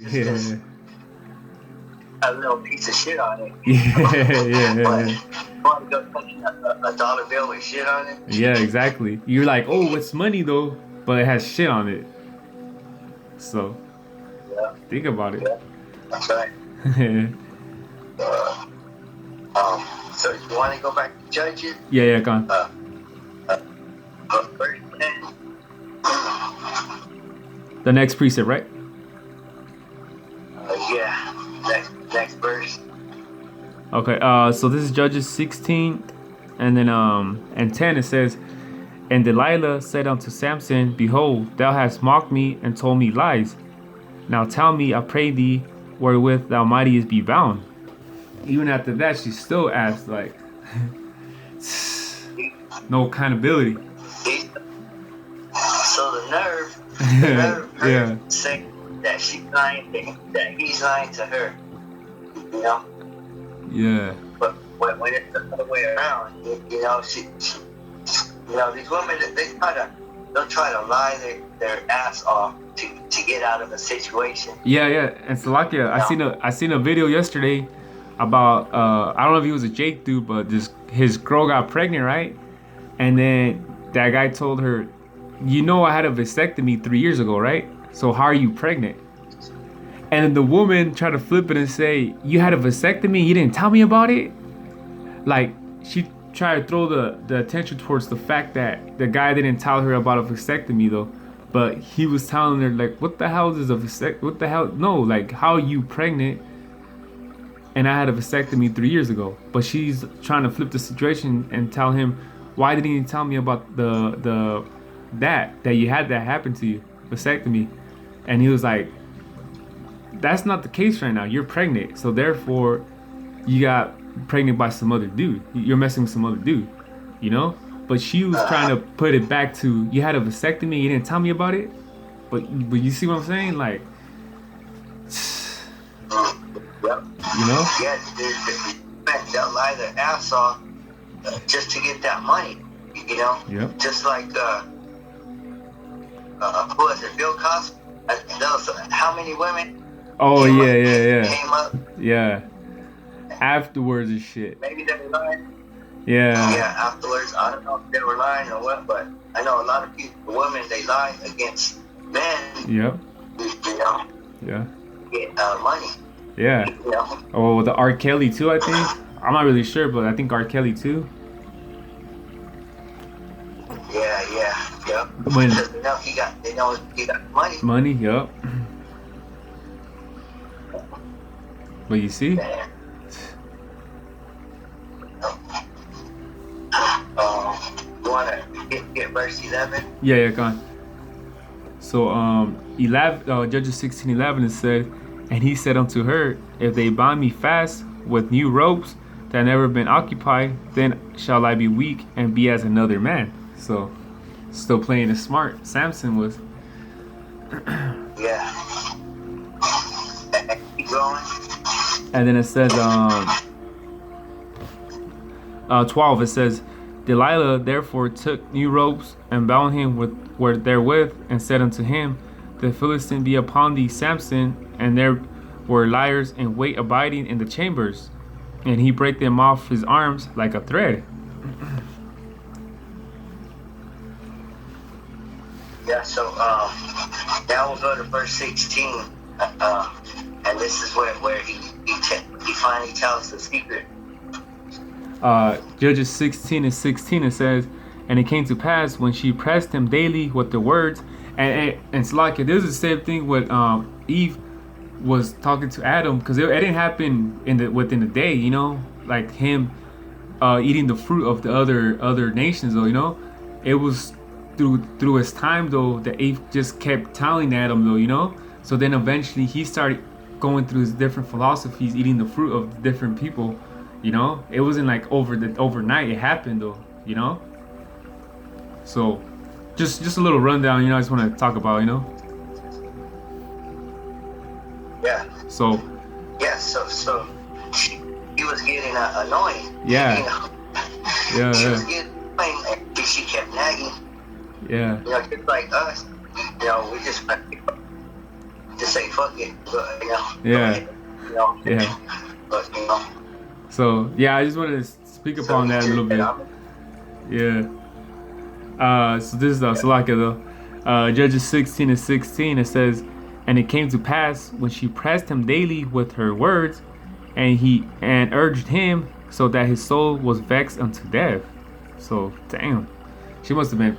Just Yeah. a little piece of shit on it. But Yeah. you want to go touch a dollar bill with shit on it? Yeah, exactly. You're like, oh, it's money though, but it has shit on it. So Yeah, think about it. yeah, that's right. Uh, um, so you want to go back to Judges? Yeah, yeah, gone. Uh, uh, verse 10. The next precept, right? Yeah, next verse. Okay, so this is Judges 16, and then and 10 it says, and Delilah said unto Samson, behold, thou hast mocked me and told me lies. Now tell me, I pray thee, wherewith thou mightest be bound. Even after that, she still asked, like, no accountability. So the nerve, her Yeah, saying that she's lying, that he's lying to her, you know. yeah, But when it's the other way around, you know, these women, they'll try to lie their ass off to get out of a situation. yeah. And Salakia, I seen a video yesterday about I don't know if he was a Jake dude, but just his girl got pregnant, right? And then that guy told her, you know, I had a vasectomy 3 years ago, right? So how are you pregnant? And then the woman tried to flip it and say, you had a vasectomy, you didn't tell me about it? Like, she tried to throw the attention towards the fact that the guy didn't tell her about a vasectomy, though. But he was telling her, like, what the hell is a vasectomy? What the hell? No, like, how are you pregnant? And I had a vasectomy 3 years ago. But she's trying to flip the situation and tell him, why didn't you tell me about that you had that happen to you, vasectomy? And he was like, that's not the case right now. You're pregnant, so therefore you got pregnant by some other dude. You're messing with some other dude, you know. But she was trying to put it back to, you had a vasectomy, you didn't tell me about it. But you see what I'm saying? Like, Yep. you know? Yeah, they'll lie their ass off just to get that money, you know. Yep. Just like who was it? Bill Cosby. There was, how many women? Oh yeah, Came up. yeah. Afterwards and shit. Maybe they were lying. Yeah. Yeah, afterwards, I don't know if they were lying or what, but I know a lot of people, women, they lie against men. Yep. You know, Yeah. get money. Yeah. You know. Oh, the R. Kelly too, I think. I'm not really sure, but I think R. Kelly too. Yeah. When Because they know he got money. money, yep. But you see? Man. You wanna get verse 11? Yeah, go on. So 11 Judges 16:11 it said, and he said unto her, if they bind me fast with new ropes that never been occupied, then shall I be weak and be as another man. So still playing it smart, Samson was. Yeah. Keep going. And then it says 12 it says, Delilah therefore took new ropes and bound him therewith, and said unto him, the Philistine be upon thee, Samson. And there were liars in wait abiding in the chambers, and he brake them off his arms like a thread. Yeah, so now we'll go to verse 16. And this is where he finally tells the secret. Judges 16:16 it says, and it came to pass when she pressed him daily with the words, and it's like this is the same thing with Eve was talking to Adam, because it didn't happen within the day, you know, like him eating the fruit of the other nations, though, you know. It was through his time though that Eve just kept telling Adam, though, you know. So then eventually he started going through his different philosophies, eating the fruit of different people. You know, it wasn't like overnight. It happened though. You know. So, just a little rundown. You know, I just want to talk about. You know. Yeah. So. Yeah. So he was getting annoying. Yeah. You know? Yeah. She was getting annoying, and she kept nagging. Yeah. You know, just like us. You know, we just just say fuck it. But, Yeah. You know. Yeah. But you know. So yeah, I just wanted to speak upon that a little bit. Yeah. So this is Salakia though. Judges 16:16, it says, "And it came to pass when she pressed him daily with her words, and urged him, so that his soul was vexed unto death." So damn, she must have been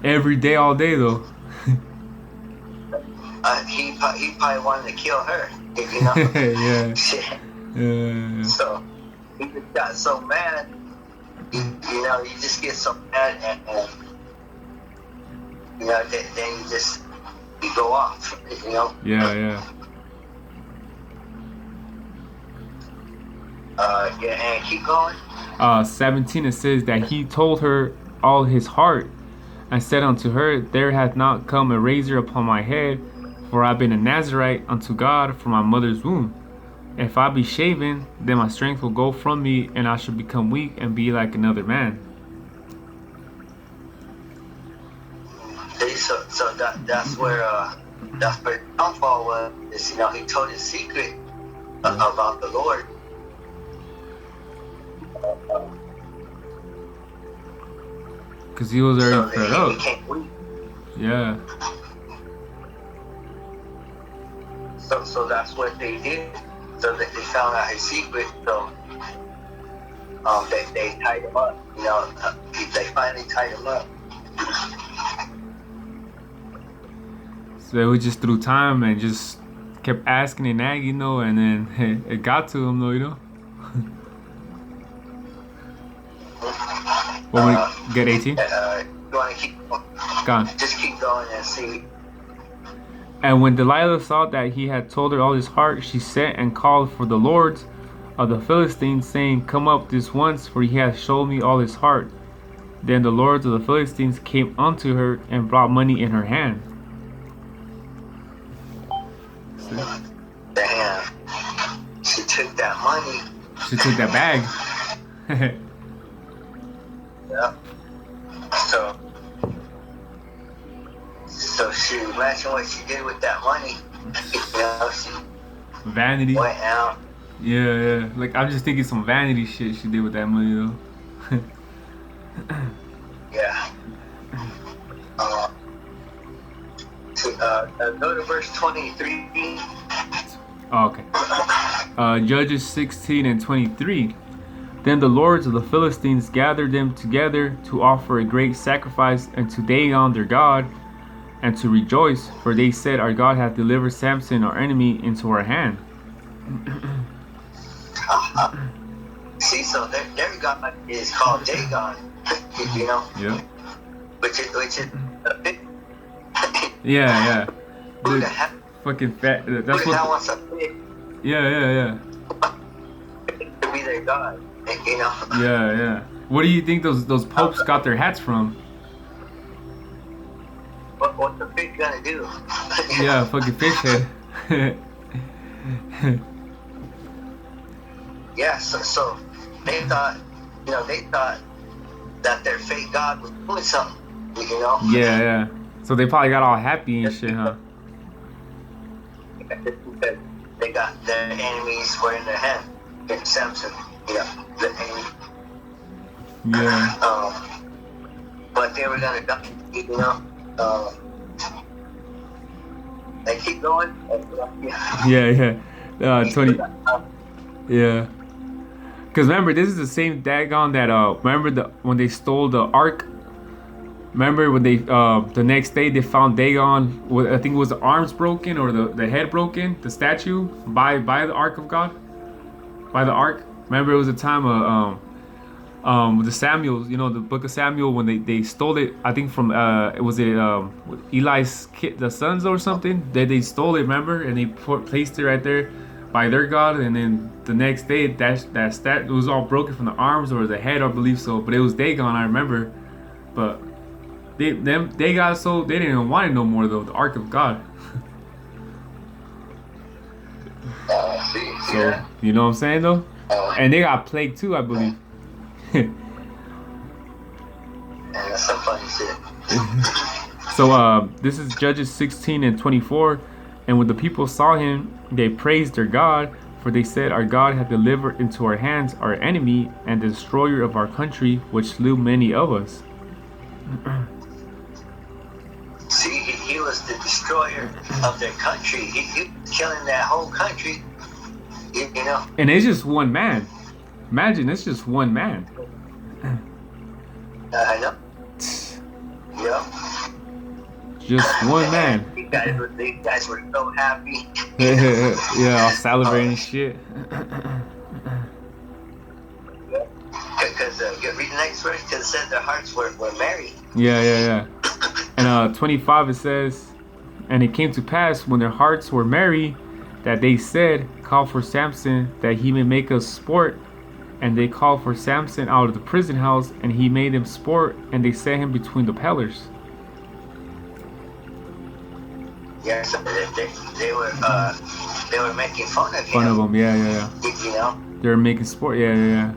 every day, all day though. He probably wanted to kill her. You know. Yeah. Yeah. So he just got so mad. You know, you just get so mad, and you know, then you go off. You know. Yeah. Yeah. Yeah, and keep going. 17, it says that he told her all his heart, and said unto her, "There hath not come a razor upon my head, for I've been a Nazarite unto God from my mother's womb. If I be shaven, then my strength will go from me, and I shall become weak and be like another man." So that's where the downfall was. Is, you know, he told his secret about the Lord. Because he was already fed up. He became weak. Yeah. So that's what they did. So that they found out his secret. So they tied him up. You know, they finally tied him up. So we just threw time and just kept asking and nagging, you know, and then it got to him though, you know. When we get 18? You want to keep going? Go on. Just keep going and see. And when Delilah saw that he had told her all his heart, she sent and called for the lords of the Philistines, saying, "Come up this once, for he hath showed me all his heart." Then the lords of the Philistines came unto her and brought money in her hand. Damn. She took that money. She took that bag. Yeah. So she imagine what she did with that money. You know, she Vanity. went out. Yeah. Like, I'm just thinking some vanity shit she did with that money though. Yeah. Go to verse 23. Oh, okay. Judges 16:23. Then the lords of the Philistines gathered them together to offer a great sacrifice unto Dagon their god, and to rejoice, for they said, "Our God hath delivered Samson our enemy into our hand." See, so their god is called Dagon. You know. Yeah. Which is a big. Yeah. Who The the heck? fucking fat. Who That's the hell what. wants a pig Yeah. to be their god? You know. Yeah. What do you think those popes got their hats from? What's the pig gonna do? Yeah, fucking fish head. Yeah. So they thought that their fake god was doing something. You know. Yeah. So they probably got all happy and shit, huh? Because they got their enemies were in their hand. In Samson, the enemy. Yeah. But they were gonna die, you know. They keep going. Yeah. 20. Yeah. Cause remember, this is the same daggone that remember when they stole the ark. Remember when they the next day they found Dagon with, I think it was the arms broken or the head broken, the statue by the ark of God, by the ark. Remember it was a time of the Samuel, you know, the book of Samuel, when they stole it. I think from Eli's kid, the sons or something. They stole it, remember, and they placed it right there by their God. And then the next day that it was all broken from the arms or the head, I believe so. But it was Dagon, I remember. But they got so they didn't even want it no more though. The Ark of God. So you know what I'm saying though. And they got plagued too, I believe. That's some funny shit. So this is Judges 16 and 24. And when the people saw him, they praised their God, for they said, Our God hath delivered into our hands our enemy and the destroyer of our country, which slew many of us. See, he was the destroyer of their country. He was killing that whole country. You know. And it's just one man. Imagine, it's just one man. I know. Yeah. Just one man. These guys were so happy. Yeah, all celebrating shit. Because read the next verse, because it said their hearts were merry. Yeah. And 25 it says, And it came to pass when their hearts were merry, that they said, Call for Samson, that he may make us sport. And they called for Samson out of the prison house, and he made them sport, and they set him between the pillars. Yeah, so they were making fun of him. Fun of him, yeah. You know. They were making sport, yeah.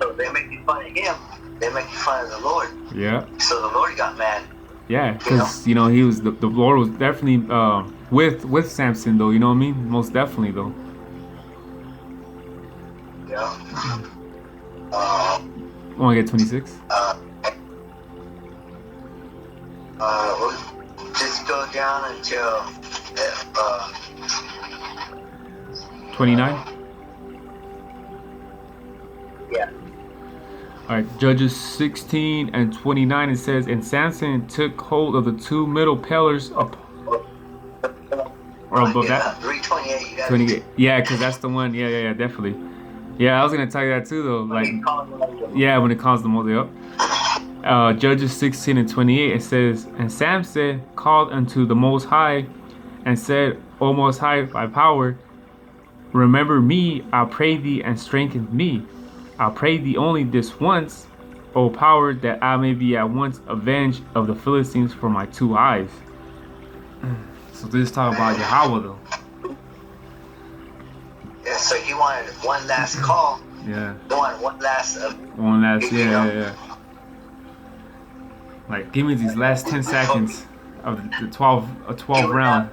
So they're making fun of him. They're making fun of the Lord. Yeah. So the Lord got mad. Yeah, because he was the Lord was definitely with Samson though. You know what I mean? Most definitely though. Yeah. Want to get 26? We'll just go down until 29. Yeah. All right, Judges 16 and 29. It says, And Samson took hold of the two middle pillars up. Or above that? 328. You got 28. Yeah, because that's the one. Yeah, definitely. Yeah, I was gonna tell you that too though. Like, yeah, when it calls them all the up. Judges 16 and 28. It says, And Samson called unto the Most High, and said, O Most High, by power, remember me, I pray thee, and strengthen me. I pray thee only this once, O power, that I may be at once avenged of the Philistines for my two eyes. So this is talking about Yahweh though. Yeah, so he wanted one last call. Yeah. He wanted one last. Yeah. Like, give me these last 10 seconds of the 12 round.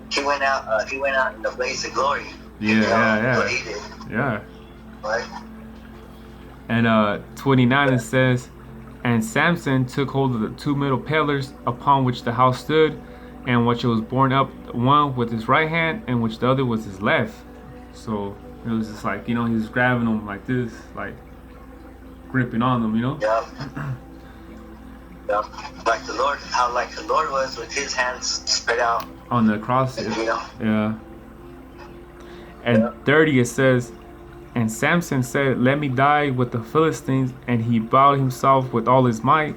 He went out in the blaze of glory. Yeah. What he did. Yeah. Right. And 29 it says, And Samson took hold of the two middle pillars upon which the house stood, and which it was borne up, one with his right hand, and which the other was his left. So it was just like, he was grabbing them like this, like gripping on them, Yeah. Like the Lord, like the Lord was with his hands spread out on the cross. Yeah. And Yeah. 30 it says, And Samson said, Let me die with the Philistines. And he bowed himself with all his might,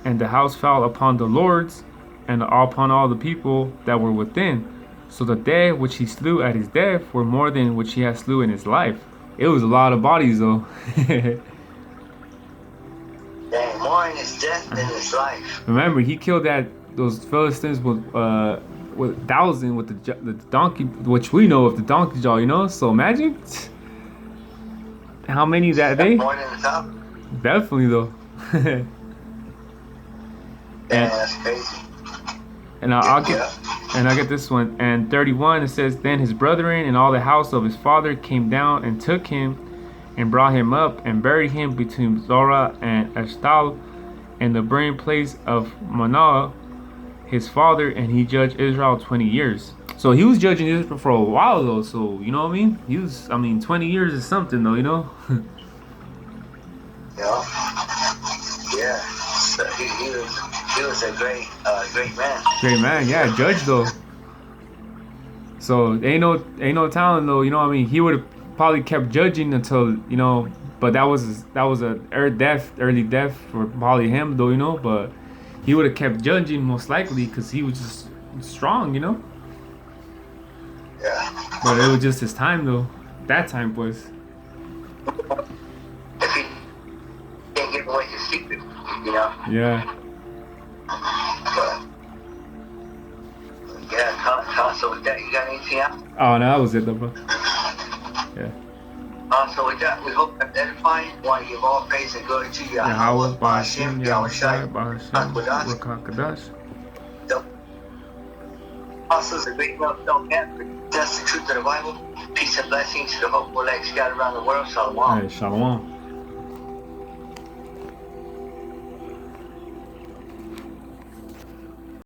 and the house fell upon the lords, and upon all the people that were within. So the dead which he slew at his death were more than which he had slew in his life. It was a lot of bodies though. Dang, more in his death than his life. Remember, he killed those Philistines with 1,000 with the donkey, which we know of the donkey jaw, So imagine how many that day. More than the top. Definitely though. Yeah, that's crazy. And I'll get this one. And 31 it says, Then his brethren and all the house of his father came down and took him, and brought him up and buried him between Zorah and Eshtal in the burying place of Manoah his father, and he judged Israel 20 years. So he was judging Israel for a while though, so you know what I mean? He was 20 years is something though, Yeah. So he was a great man. Great man, yeah, judge though. So ain't no talent though, he would have probably kept judging until, but that was a early death for probably him though, but he would have kept judging most likely because he was just strong, Yeah. But it was just his time though. That time was. If he can't give away his secret, Yeah. But yeah, so with that, you got anything else? Oh no, that was it though, bro. Yeah. So with that, we hope that's edifying. We want to give all praise and glory to Yahweh, Yahweh, Ba'ashem, Ba'ashem, Yahushai, Yahushai, Ba'ashem, Hakodash, Rakakadash. the apostles, the great love, don't get. That's the truth of the Bible. Peace and blessings to the hopeful elect scattered around the world. Shalom. Hey, shalom.